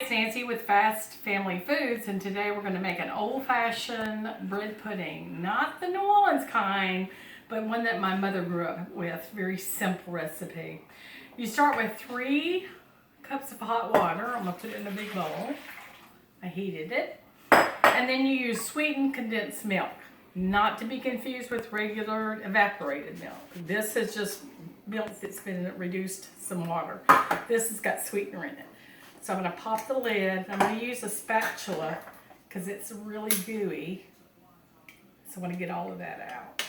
it's Nancy with Fast Family Foods, and today we're going to make an old-fashioned bread pudding. Not the New Orleans kind, but one that my mother grew up with. Very simple recipe. You start with 3 cups of hot water. I'm going to put it in a big bowl. I heated it. And then you use sweetened condensed milk. Not to be confused with regular evaporated milk. This is just milk that's been reduced some water. This has got sweetener in it. So I'm going to pop the lid. I'm going to use a spatula because it's really gooey. So I want to get all of that out.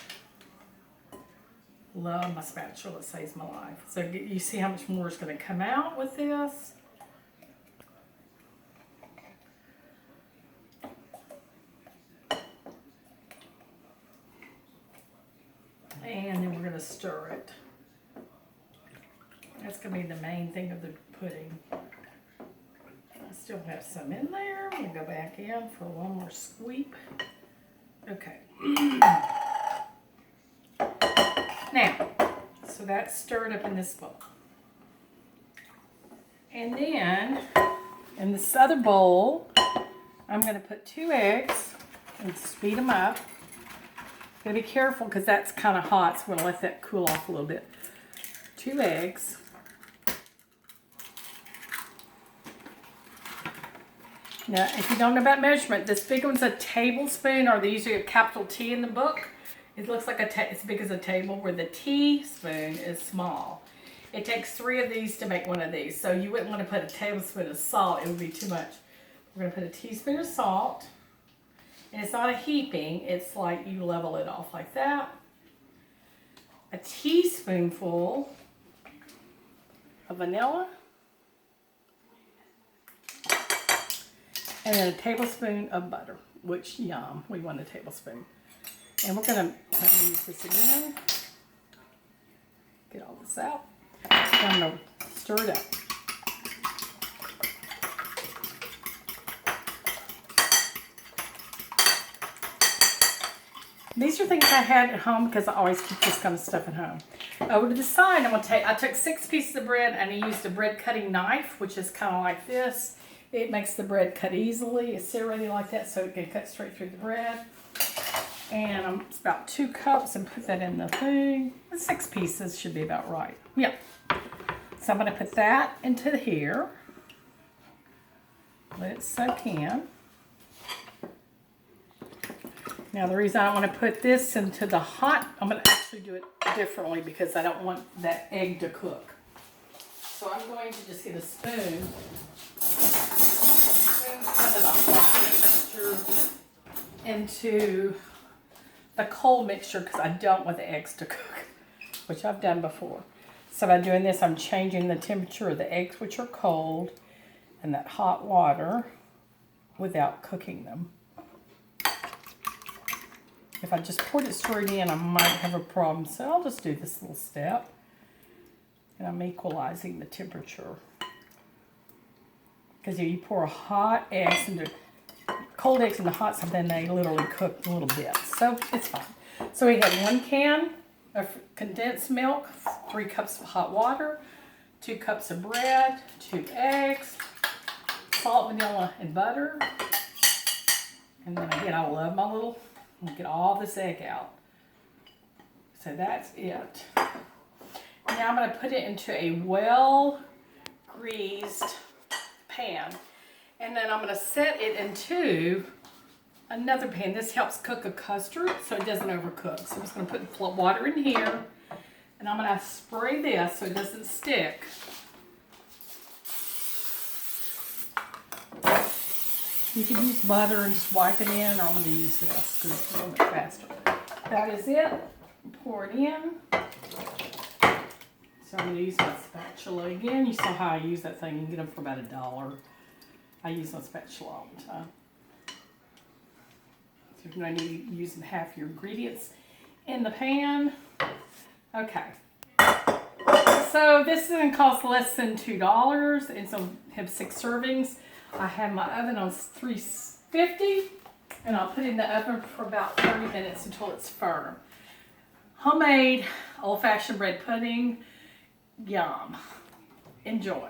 Love my spatula. It saves my life. So you see how much more is going to come out with this. And then we're going to stir it. That's going to be the main thing of the pudding. I still have some in there. I'm going to go back in for one more sweep. Okay. Now, so that's stirred up in this bowl. And then, in this other bowl, I'm going to put 2 eggs and speed them up. Gotta be careful because that's kind of hot, so we're going to let that cool off a little bit. 2 eggs. Now, if you don't know about measurement, this big one's a tablespoon, or they usually have capital T in the book. It looks like it's as big as a table, where the teaspoon is small. It takes 3 of these to make one of these, so you wouldn't want to put a tablespoon of salt. It would be too much. We're going to put a teaspoon of salt. And it's not a heaping, it's like you level it off like that. A teaspoonful of vanilla. And then a tablespoon of butter, which, yum, we want a tablespoon. And we're going to use this again. Get all this out. I'm going to stir it up. These are things I had at home because I always keep this kind of stuff at home. Over to the side, I took 6 pieces of bread and I used a bread cutting knife, which is kind of like this. It makes the bread cut easily. It's serrated like that so it can cut straight through the bread. And it's about 2 cups and put that in the thing. 6 pieces should be about right. Yeah. So I'm going to put that into here. Let it soak in. Now the reason I want to put this into the hot, I'm going to actually do it differently because I don't want that egg to cook. So I'm going to just get a spoon. Some of the hot mixture into the cold mixture because I don't want the eggs to cook, which I've done before. So by doing this, I'm changing the temperature of the eggs, which are cold, and that hot water without cooking them. If I just poured it straight in, I might have a problem. So I'll just do this little step. And I'm equalizing the temperature. Because if you pour cold eggs into hot something, they literally cook a little bit. So it's fine. So we have 1 can of condensed milk, 3 cups of hot water, 2 cups of bread, 2 eggs, salt, vanilla, and butter. And then again, I love my little... Get all this egg out. So that's it. Now I'm going to put it into a well-greased pan. And then I'm going to set it into another pan. This helps cook a custard so it doesn't overcook. So I'm just going to put water in here. And I'm going to spray this so it doesn't stick. You can use butter and just wipe it in, or I'm going to use this because it's a little bit faster. That is it. Pour it in. So I'm going to use my spatula again. You saw how I use that thing. You can get them for about $1. I use my spatula all the time. So you're going to need to use half your ingredients in the pan. Okay. So this is going to cost less than $2, and so have 6 servings. I have my oven on 350, and I'll put it in the oven for about 30 minutes until it's firm. Homemade old-fashioned bread pudding. Yum. Enjoy.